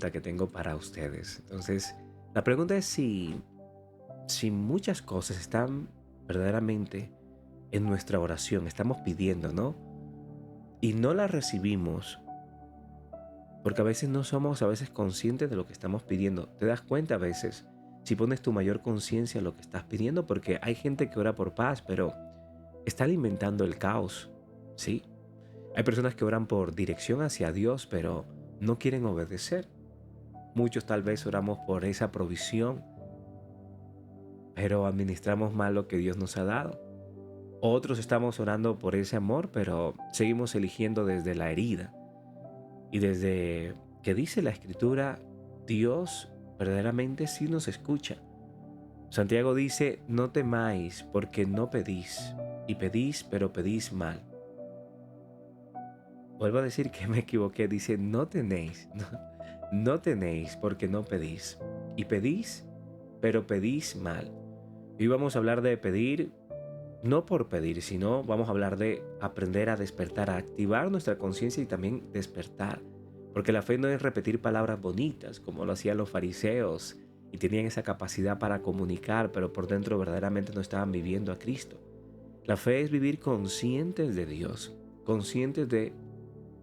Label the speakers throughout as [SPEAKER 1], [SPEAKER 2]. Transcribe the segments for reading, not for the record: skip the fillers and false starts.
[SPEAKER 1] pregunta que tengo para ustedes. Entonces, la pregunta es si muchas cosas están verdaderamente en nuestra oración, estamos pidiendo, ¿no? Y no las recibimos porque a veces no somos a veces conscientes de lo que estamos pidiendo. Te das cuenta a veces si pones tu mayor conciencia en lo que estás pidiendo, porque hay gente que ora por paz, pero está alimentando el caos, ¿sí? Hay personas que oran por dirección hacia Dios, pero no quieren obedecer. Muchos tal vez oramos por esa provisión, pero administramos mal lo que Dios nos ha dado. Otros estamos orando por ese amor, pero seguimos eligiendo desde la herida. Y desde que dice la Escritura, Dios verdaderamente sí nos escucha. Santiago dice, no temáis porque no pedís, y pedís, pero pedís mal. Vuelvo a decir que me equivoqué, dice, no tenéis, no tenéis porque no pedís, y pedís, pero pedís mal. Hoy vamos a hablar de pedir, no por pedir, sino vamos a hablar de aprender a despertar, a activar nuestra conciencia y también despertar. Porque la fe no es repetir palabras bonitas, como lo hacían los fariseos, y tenían esa capacidad para comunicar, pero por dentro verdaderamente no estaban viviendo a Cristo. La fe es vivir conscientes de Dios, conscientes de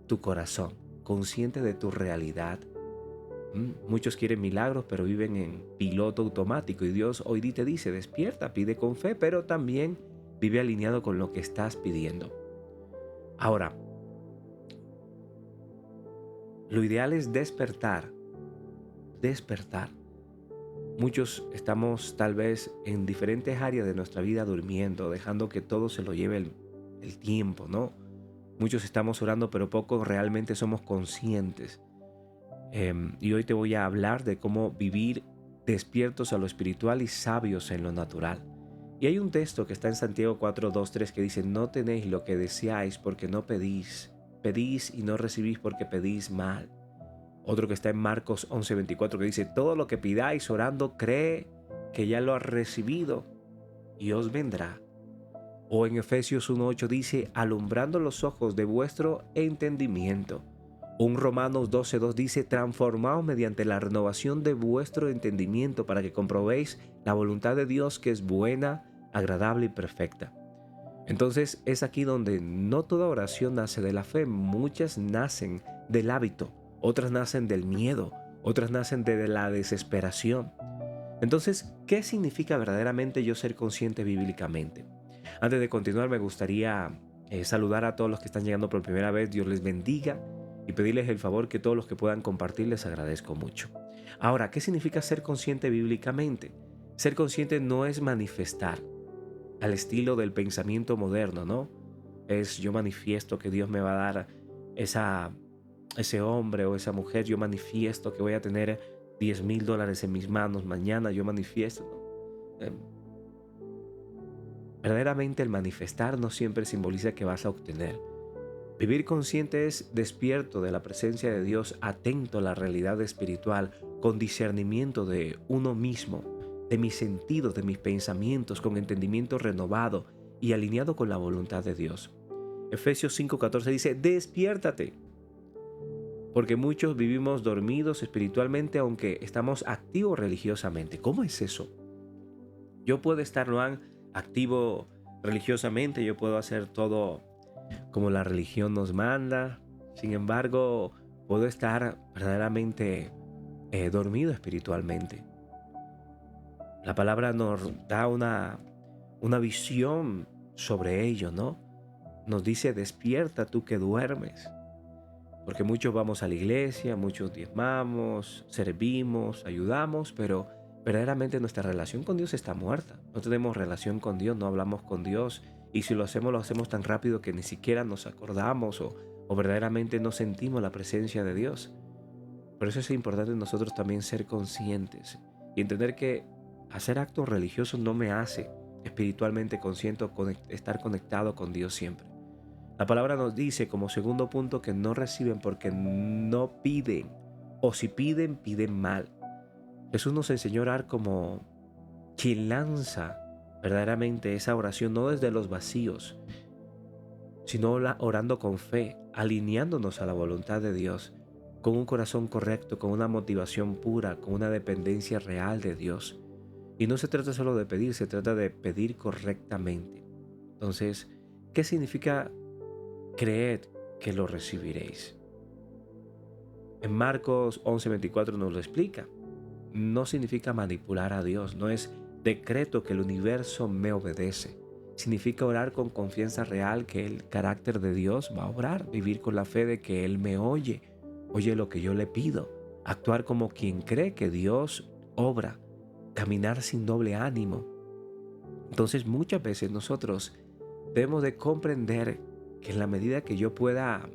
[SPEAKER 1] tu corazón, conscientes de tu realidad. Muchos quieren milagros, pero viven en piloto automático, y Dios hoy te dice, despierta, pide con fe, pero también vive alineado con lo que estás pidiendo. Ahora, lo ideal es despertar, despertar. Muchos estamos tal vez en diferentes áreas de nuestra vida durmiendo, dejando que todo se lo lleve el tiempo, ¿no? Muchos estamos orando, pero pocos realmente somos conscientes. Y hoy te voy a hablar de cómo vivir despiertos a lo espiritual y sabios en lo natural. Y hay un texto que está en Santiago 4, 2, 3 que dice, no tenéis lo que deseáis porque no pedís. Pedís y no recibís porque pedís mal. Otro que está en Marcos 11, 24 que dice, todo lo que pidáis orando, cree que ya lo has recibido y os vendrá. O en Efesios 1:8 dice, alumbrando los ojos de vuestro entendimiento. Un Romanos 12:2 dice, transformaos mediante la renovación de vuestro entendimiento para que comprobéis la voluntad de Dios que es buena, agradable y perfecta. Entonces es aquí donde no toda oración nace de la fe, muchas nacen del hábito, otras nacen del miedo, otras nacen de la desesperación. Entonces, ¿qué significa verdaderamente yo ser consciente bíblicamente? Antes de continuar, me gustaría saludar a todos los que están llegando por primera vez. Dios les bendiga y pedirles el favor que todos los que puedan compartir les agradezco mucho. Ahora, ¿qué significa ser consciente bíblicamente? Ser consciente no es manifestar al estilo del pensamiento moderno, ¿no? Es yo manifiesto que Dios me va a dar ese hombre o esa mujer, yo manifiesto que voy a tener $10,000 en mis manos mañana, yo manifiesto, ¿no? Verdaderamente el manifestar no siempre simboliza que vas a obtener. Vivir consciente es despierto de la presencia de Dios, atento a la realidad espiritual, con discernimiento de uno mismo, de mis sentidos, de mis pensamientos, con entendimiento renovado y alineado con la voluntad de Dios. Efesios 5:14 dice, despiértate, porque muchos vivimos dormidos espiritualmente aunque estamos activos religiosamente. ¿Cómo es eso? Yo puedo estar activo religiosamente, yo puedo hacer todo como la religión nos manda. Sin embargo, puedo estar verdaderamente dormido espiritualmente. La palabra nos da una visión sobre ello, ¿no? Nos dice, despierta tú que duermes. Porque muchos vamos a la iglesia, muchos diezmamos, servimos, ayudamos, pero verdaderamente nuestra relación con Dios está muerta. No tenemos relación con Dios, no hablamos con Dios. Y si lo hacemos tan rápido que ni siquiera nos acordamos o verdaderamente no sentimos la presencia de Dios. Por eso es importante nosotros también ser conscientes y entender que hacer actos religiosos no me hace espiritualmente consciente o estar conectado con Dios siempre. La palabra nos dice como segundo punto que no reciben porque no piden, o si piden, piden mal. Jesús nos enseñó a orar como quien lanza verdaderamente esa oración no desde los vacíos, sino orando con fe, alineándonos a la voluntad de Dios. con un corazón correcto, con una motivación pura, con una dependencia real de Dios. Y no se trata solo de pedir, se trata de pedir correctamente. Entonces, ¿qué significa creed que lo recibiréis? En Marcos 11:24 nos lo explica. No significa manipular a Dios, no es decreto que el universo me obedece. Significa orar con confianza real que el carácter de Dios va a obrar, vivir con la fe de que Él me oye lo que yo le pido, actuar como quien cree que Dios obra, caminar sin doble ánimo. Entonces muchas veces nosotros debemos de comprender que en la medida que yo pueda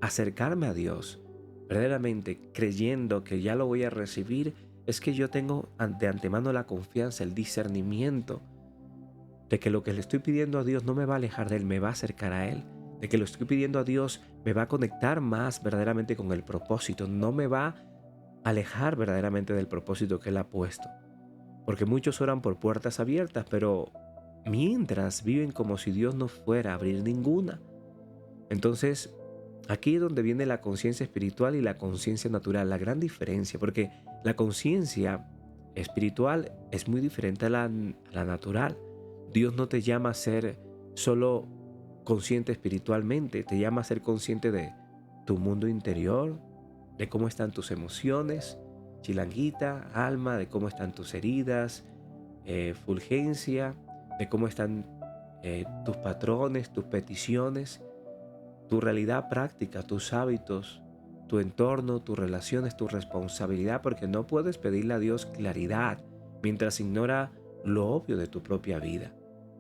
[SPEAKER 1] acercarme a Dios, verdaderamente creyendo que ya lo voy a recibir, es que yo tengo de antemano la confianza, el discernimiento de que lo que le estoy pidiendo a Dios no me va a alejar de Él, me va a acercar a Él, de que lo estoy pidiendo a Dios me va a conectar más verdaderamente con el propósito, no me va a alejar verdaderamente del propósito que Él ha puesto. Porque muchos oran por puertas abiertas, pero mientras viven como si Dios no fuera a abrir ninguna. Entonces, aquí es donde viene la conciencia espiritual y la conciencia natural, la gran diferencia, porque la conciencia espiritual es muy diferente a la natural. Dios no te llama a ser solo consciente espiritualmente, te llama a ser consciente de tu mundo interior, de cómo están tus emociones, chilanguita, alma, de cómo están tus heridas, fulgencia, de cómo están tus patrones, tus peticiones, tu realidad práctica, tus hábitos, tu entorno, tus relaciones, tu responsabilidad, porque no puedes pedirle a Dios claridad mientras ignora lo obvio de tu propia vida.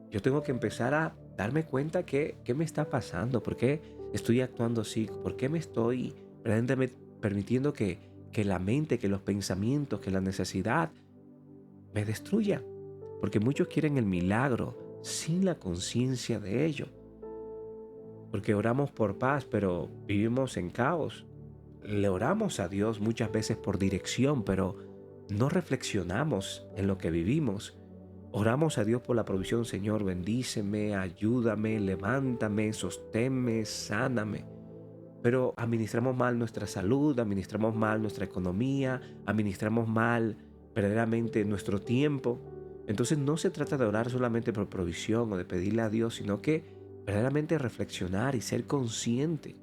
[SPEAKER 1] Yo tengo que empezar a darme cuenta qué me está pasando, por qué estoy actuando así, por qué me estoy verdaderamente permitiendo que la mente, que los pensamientos, que la necesidad me destruya. Porque muchos quieren el milagro sin la conciencia de ello. Porque oramos por paz, pero vivimos en caos. Le oramos a Dios muchas veces por dirección, pero no reflexionamos en lo que vivimos. Oramos a Dios por la provisión, Señor, bendíceme, ayúdame, levántame, sosténme, sáname. Pero administramos mal nuestra salud, administramos mal nuestra economía, administramos mal verdaderamente nuestro tiempo. Entonces no se trata de orar solamente por provisión o de pedirle a Dios, sino que verdaderamente reflexionar y ser consciente.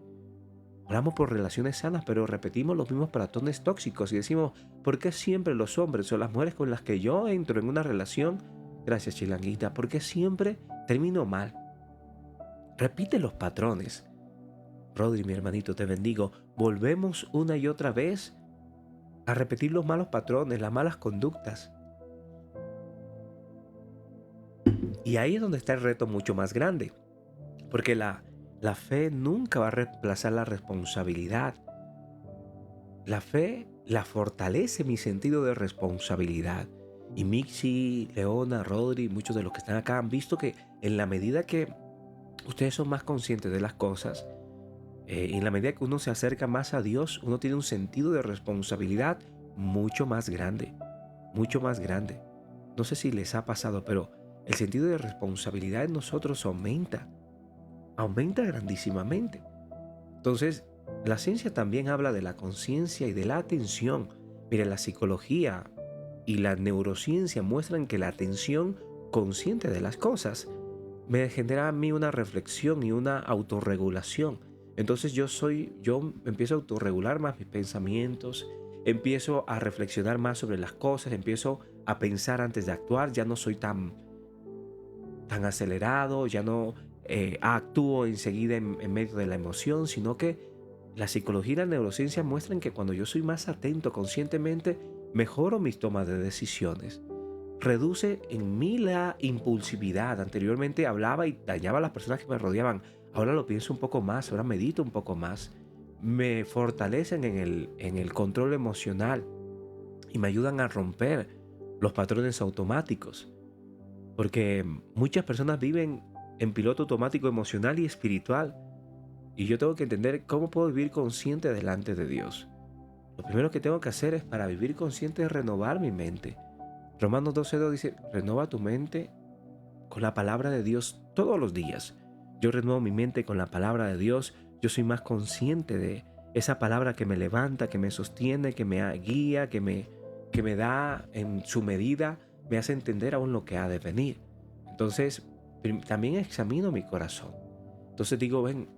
[SPEAKER 1] Oramos por relaciones sanas, pero repetimos los mismos patrones tóxicos y decimos, ¿por qué siempre los hombres o las mujeres con las que yo entro en una relación, gracias chilanguita, por qué siempre termino mal? Repite los patrones. Rodri, mi hermanito, te bendigo. Volvemos una y otra vez a repetir los malos patrones, las malas conductas. Y ahí es donde está el reto mucho más grande. Porque la fe nunca va a reemplazar la responsabilidad. La fe la fortalece mi sentido de responsabilidad. Y Mixi, Leona, Rodri, muchos de los que están acá han visto que en la medida que ustedes son más conscientes de las cosas, en la medida que uno se acerca más a Dios, uno tiene un sentido de responsabilidad mucho más grande, mucho más grande. No sé si les ha pasado, pero el sentido de responsabilidad en nosotros aumenta grandísimamente. Entonces, la ciencia también habla de la conciencia y de la atención. Mire, la psicología y la neurociencia muestran que la atención consciente de las cosas me genera a mí una reflexión y una autorregulación. Entonces yo empiezo a autorregular más mis pensamientos, empiezo a reflexionar más sobre las cosas, empiezo a pensar antes de actuar, ya no soy tan acelerado, ya no actúo enseguida en medio de la emoción, sino que la psicología y la neurociencia muestran que cuando yo soy más atento conscientemente, mejoro mis tomas de decisiones. Reduce en mí la impulsividad. Anteriormente hablaba y dañaba a las personas que me rodeaban. Ahora lo pienso un poco más, ahora medito un poco más. Me fortalecen en el control emocional y me ayudan a romper los patrones automáticos. Porque muchas personas viven en piloto automático emocional y espiritual. Y yo tengo que entender cómo puedo vivir consciente delante de Dios. Lo primero que tengo que hacer es, para vivir consciente, es renovar mi mente. Romanos 12:2 dice, renova tu mente con la palabra de Dios todos los días. Yo renuevo mi mente con la palabra de Dios. Yo soy más consciente de esa palabra que me levanta, que me sostiene, que me guía, que me da en su medida, me hace entender aún lo que ha de venir. Entonces, también examino mi corazón. Entonces digo, ven,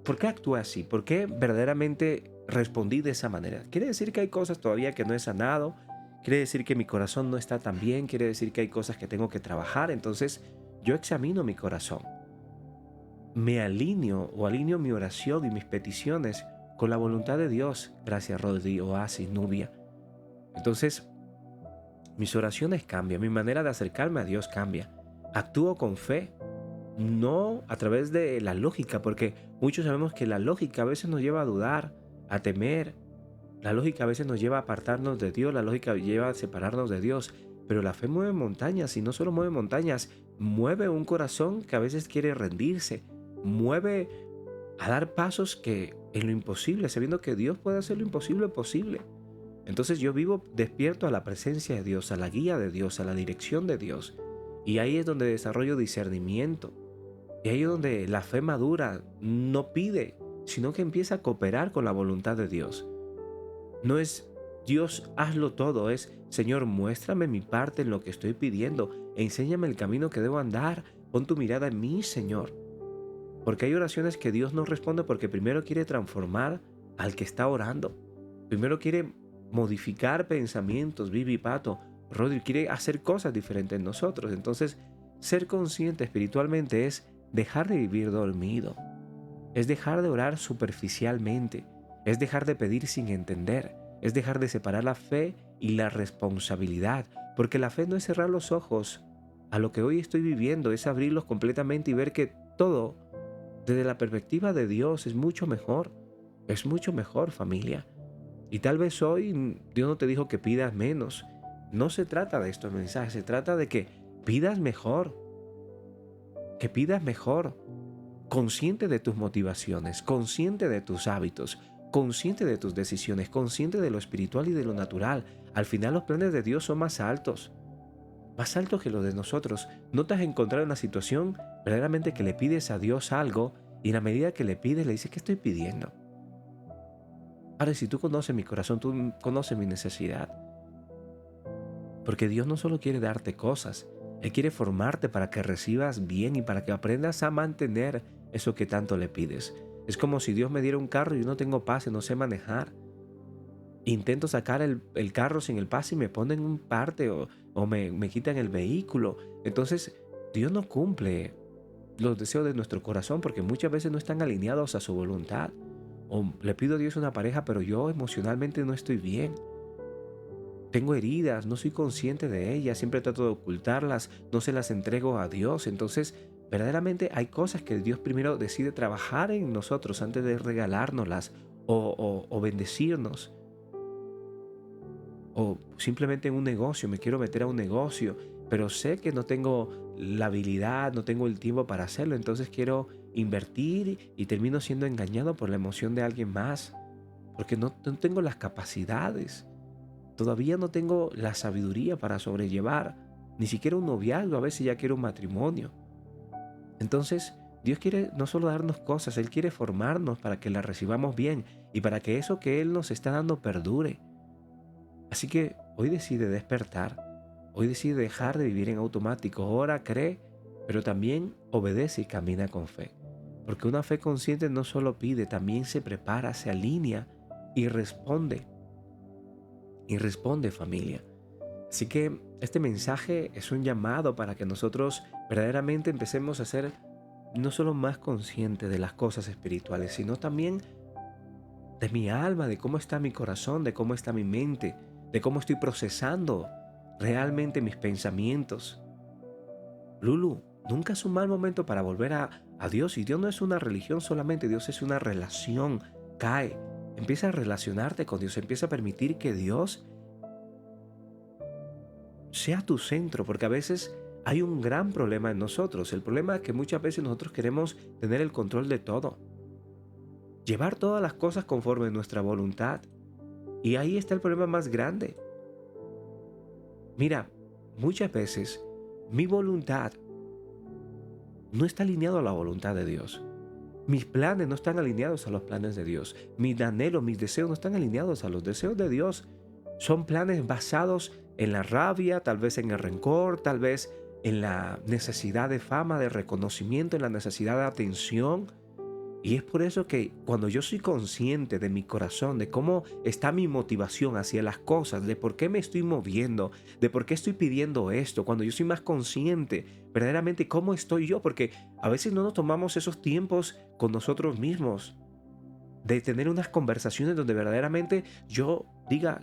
[SPEAKER 1] ¿por qué actúe así? ¿Por qué verdaderamente respondí de esa manera? ¿Quiere decir que hay cosas todavía que no he sanado? ¿Quiere decir que mi corazón no está tan bien? ¿Quiere decir que hay cosas que tengo que trabajar? Entonces yo examino mi corazón. Me alineo mi oración y mis peticiones con la voluntad de Dios. Gracias, Rodri, Oasis, Nubia. Entonces mis oraciones cambian, mi manera de acercarme a Dios cambia. Actúo con fe, no a través de la lógica, porque muchos sabemos que la lógica a veces nos lleva a dudar, a temer. La lógica a veces nos lleva a apartarnos de Dios, la lógica lleva a separarnos de Dios. Pero la fe mueve montañas, y no solo mueve montañas, mueve un corazón que a veces quiere rendirse, mueve a dar pasos que en lo imposible, sabiendo que Dios puede hacer lo imposible posible. Entonces yo vivo despierto a la presencia de Dios, a la guía de Dios, a la dirección de Dios. Y ahí es donde desarrollo discernimiento. Y ahí es donde la fe madura no pide, sino que empieza a cooperar con la voluntad de Dios. No es Dios, hazlo todo, es Señor, muéstrame mi parte en lo que estoy pidiendo, enséñame el camino que debo andar, pon tu mirada en mí, Señor. Porque hay oraciones que Dios no responde porque primero quiere transformar al que está orando. Primero quiere modificar pensamientos, Vivi, Pato, Rodri, quiere hacer cosas diferentes en nosotros. Entonces, ser consciente espiritualmente es dejar de vivir dormido. Es dejar de orar superficialmente. Es dejar de pedir sin entender. Es dejar de separar la fe y la responsabilidad. Porque la fe no es cerrar los ojos a lo que hoy estoy viviendo, es abrirlos completamente y ver que todo, desde la perspectiva de Dios, es mucho mejor. Es mucho mejor, familia. Y tal vez hoy Dios no te dijo que pidas menos. No se trata de estos mensajes, se trata de que pidas mejor. Que pidas mejor. Consciente de tus motivaciones, consciente de tus hábitos, consciente de tus decisiones, consciente de lo espiritual y de lo natural. Al final los planes de Dios son más altos que los de nosotros. No te has encontrado en una situación verdaderamente que le pides a Dios algo y en la medida que le pides le dices, ¿qué estoy pidiendo? Ahora, si tú conoces mi corazón, tú conoces mi necesidad. Porque Dios no solo quiere darte cosas, Él quiere formarte para que recibas bien y para que aprendas a mantener eso que tanto le pides. Es como si Dios me diera un carro y yo no tengo pase, no sé manejar. Intento sacar el carro sin el pase y me ponen un parte o me quitan el vehículo. Entonces, Dios no cumple los deseos de nuestro corazón porque muchas veces no están alineados a su voluntad. O le pido a Dios una pareja, pero yo emocionalmente no estoy bien. Tengo heridas, no soy consciente de ellas, siempre trato de ocultarlas, no se las entrego a Dios. Entonces, verdaderamente hay cosas que Dios primero decide trabajar en nosotros antes de regalárnoslas o bendecirnos. O simplemente en un negocio, me quiero meter a un negocio, pero sé que no tengo la habilidad, no tengo el tiempo para hacerlo, entonces quiero invertir y termino siendo engañado por la emoción de alguien más, porque no tengo las capacidades. Todavía no tengo la sabiduría para sobrellevar ni siquiera un noviazgo, a veces ya quiero un matrimonio. Entonces, Dios quiere no solo darnos cosas, Él quiere formarnos para que las recibamos bien y para que eso que Él nos está dando perdure. Así que hoy decide despertar, hoy decide dejar de vivir en automático, ora, cree, pero también obedece y camina con fe. Porque una fe consciente no solo pide, también se prepara, se alinea y responde. Y responde, familia. Así que este mensaje es un llamado para que nosotros verdaderamente empecemos a ser no solo más conscientes de las cosas espirituales, sino también de mi alma, de cómo está mi corazón, de cómo está mi mente, de cómo estoy procesando realmente mis pensamientos. Lulu, nunca es un mal momento para volver a Dios. Y Dios no es una religión solamente, Dios es una relación. Cae, empieza a relacionarte con Dios, empieza a permitir que Dios sea tu centro, porque a veces hay un gran problema en nosotros. El problema es que muchas veces nosotros queremos tener el control de todo, llevar todas las cosas conforme a nuestra voluntad. Y ahí está el problema más grande. Mira, muchas veces mi voluntad no está alineado a la voluntad de Dios. Mis planes no están alineados a los planes de Dios. Mis anhelos, mis deseos no están alineados a los deseos de Dios. Son planes basados en la rabia, tal vez en el rencor, tal vez en la necesidad de fama, de reconocimiento, en la necesidad de atención. Y es por eso que cuando yo soy consciente de mi corazón, de cómo está mi motivación hacia las cosas, de por qué me estoy moviendo, de por qué estoy pidiendo esto, cuando yo soy más consciente verdaderamente cómo estoy yo, porque a veces no nos tomamos esos tiempos con nosotros mismos, de tener unas conversaciones donde verdaderamente yo diga,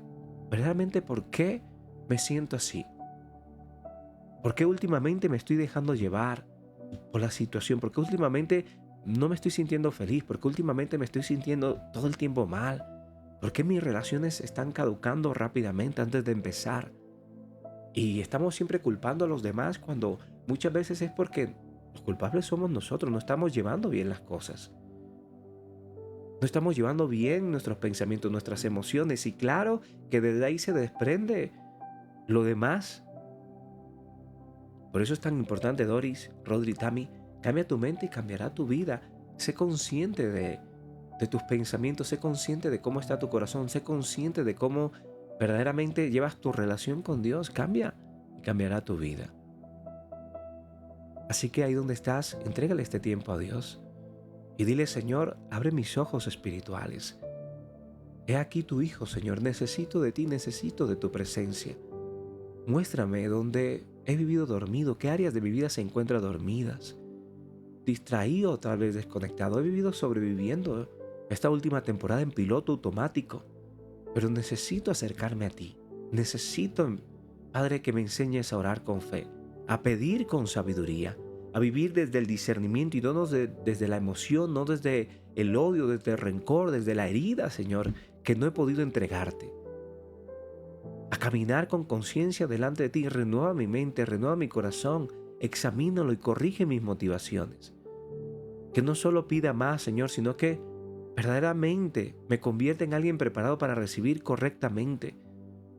[SPEAKER 1] verdaderamente por qué me siento así, por qué últimamente me estoy dejando llevar por la situación, por qué últimamente no me estoy sintiendo feliz, porque últimamente me estoy sintiendo todo el tiempo mal, porque mis relaciones están caducando rápidamente antes de empezar. Y estamos siempre culpando a los demás cuando muchas veces es porque los culpables somos nosotros, no estamos llevando bien las cosas. No estamos llevando bien nuestros pensamientos, nuestras emociones. Y claro que desde ahí se desprende lo demás. Por eso es tan importante, Doris, Rodri, Tami, cambia tu mente y cambiará tu vida. Sé consciente de tus pensamientos, sé consciente de cómo está tu corazón, sé consciente de cómo verdaderamente llevas tu relación con Dios. Cambia y cambiará tu vida. Así que ahí donde estás, entrégale este tiempo a Dios y dile, Señor, abre mis ojos espirituales. He aquí tu Hijo, Señor, necesito de ti, necesito de tu presencia. Muéstrame dónde he vivido dormido, qué áreas de mi vida se encuentran dormidas, distraído, tal vez desconectado. He vivido sobreviviendo esta última temporada en piloto automático, pero necesito acercarme a ti. Necesito, Padre, que me enseñes a orar con fe, a pedir con sabiduría, a vivir desde el discernimiento y no desde la emoción, no desde el odio, desde el rencor, desde la herida, Señor, que no he podido entregarte. A caminar con conciencia delante de ti. Renueva mi mente, renueva mi corazón, examínalo y corrige mis motivaciones. Que no solo pida más, Señor, sino que verdaderamente me convierta en alguien preparado para recibir correctamente.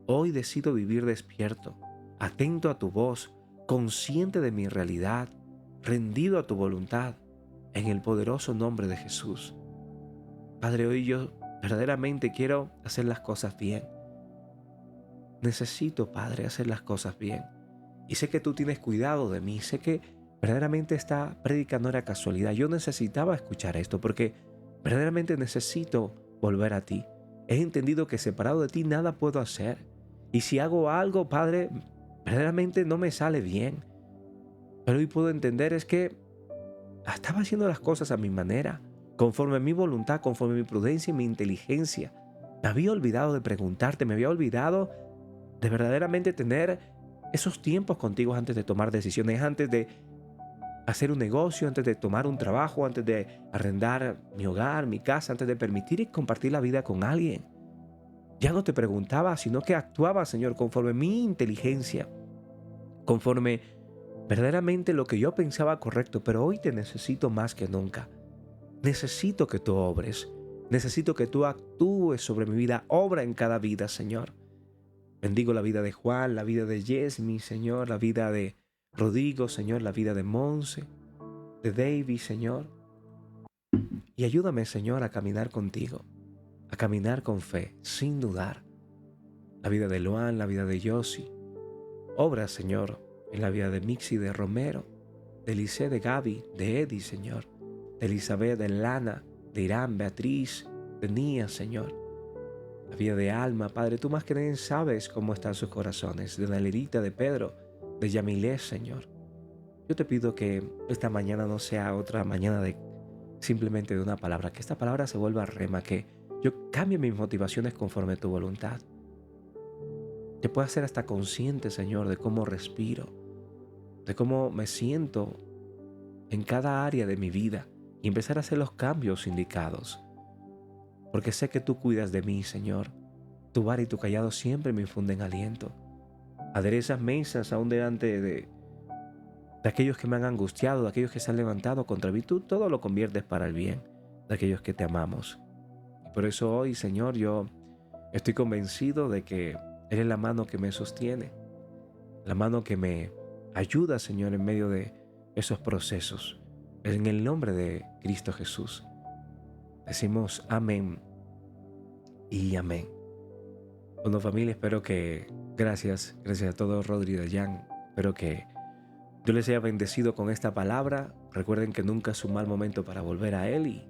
[SPEAKER 1] Hoy decido vivir despierto, atento a tu voz, consciente de mi realidad, rendido a tu voluntad, en el poderoso nombre de Jesús. Padre, hoy yo verdaderamente quiero hacer las cosas bien. Necesito, Padre, hacer las cosas bien. Y sé que tú tienes cuidado de mí. Sé que verdaderamente esta prédica no era casualidad. Yo necesitaba escuchar esto porque verdaderamente necesito volver a ti. He entendido que separado de ti nada puedo hacer. Y si hago algo, Padre, verdaderamente no me sale bien. Pero hoy puedo entender es que estaba haciendo las cosas a mi manera, conforme a mi voluntad, conforme a mi prudencia y mi inteligencia. Me había olvidado de preguntarte, me había olvidado de verdaderamente tener esos tiempos contigo antes de tomar decisiones, antes de hacer un negocio, antes de tomar un trabajo, antes de arrendar mi hogar, mi casa, antes de permitir y compartir la vida con alguien. Ya no te preguntaba, sino que actuaba, Señor, conforme mi inteligencia, conforme verdaderamente lo que yo pensaba correcto, pero hoy te necesito más que nunca. Necesito que tú obres, necesito que tú actúes sobre mi vida, obra en cada vida, Señor. Bendigo la vida de Juan, la vida de Yesmi, Señor, la vida de Rodrigo, Señor, la vida de Monse, de David, Señor. Y ayúdame, Señor, a caminar contigo, a caminar con fe, sin dudar. La vida de Luan, la vida de Yossi. Obra, Señor, en la vida de Mixi, de Romero, de Lice, de Gaby, de Eddie, Señor, de Elizabeth, de Lana, de Irán, Beatriz, de Nia, Señor. La vida de Alma, Padre, tú más que nadie sabes cómo están sus corazones. De Nalerita, de Pedro, de Yamilé, Señor. Yo te pido que esta mañana no sea otra mañana de simplemente de una palabra, que esta palabra se vuelva rema, que yo cambie mis motivaciones conforme a tu voluntad. Que pueda ser hasta consciente, Señor, de cómo respiro, de cómo me siento en cada área de mi vida y empezar a hacer los cambios indicados. Porque sé que tú cuidas de mí, Señor. Tu vara y tu callado siempre me infunden aliento. Aderezas mesas aún delante de aquellos que me han angustiado, de aquellos que se han levantado contra mí. Tú todo lo conviertes para el bien de aquellos que te amamos. Y por eso hoy, Señor, yo estoy convencido de que eres la mano que me sostiene, la mano que me ayuda, Señor, en medio de esos procesos. En el nombre de Cristo Jesús, decimos amén y amén. Bueno, familia, espero que, gracias a todos, Rodri y Dayan. Espero que Dios les haya bendecido con esta palabra. Recuerden que nunca es un mal momento para volver a Él y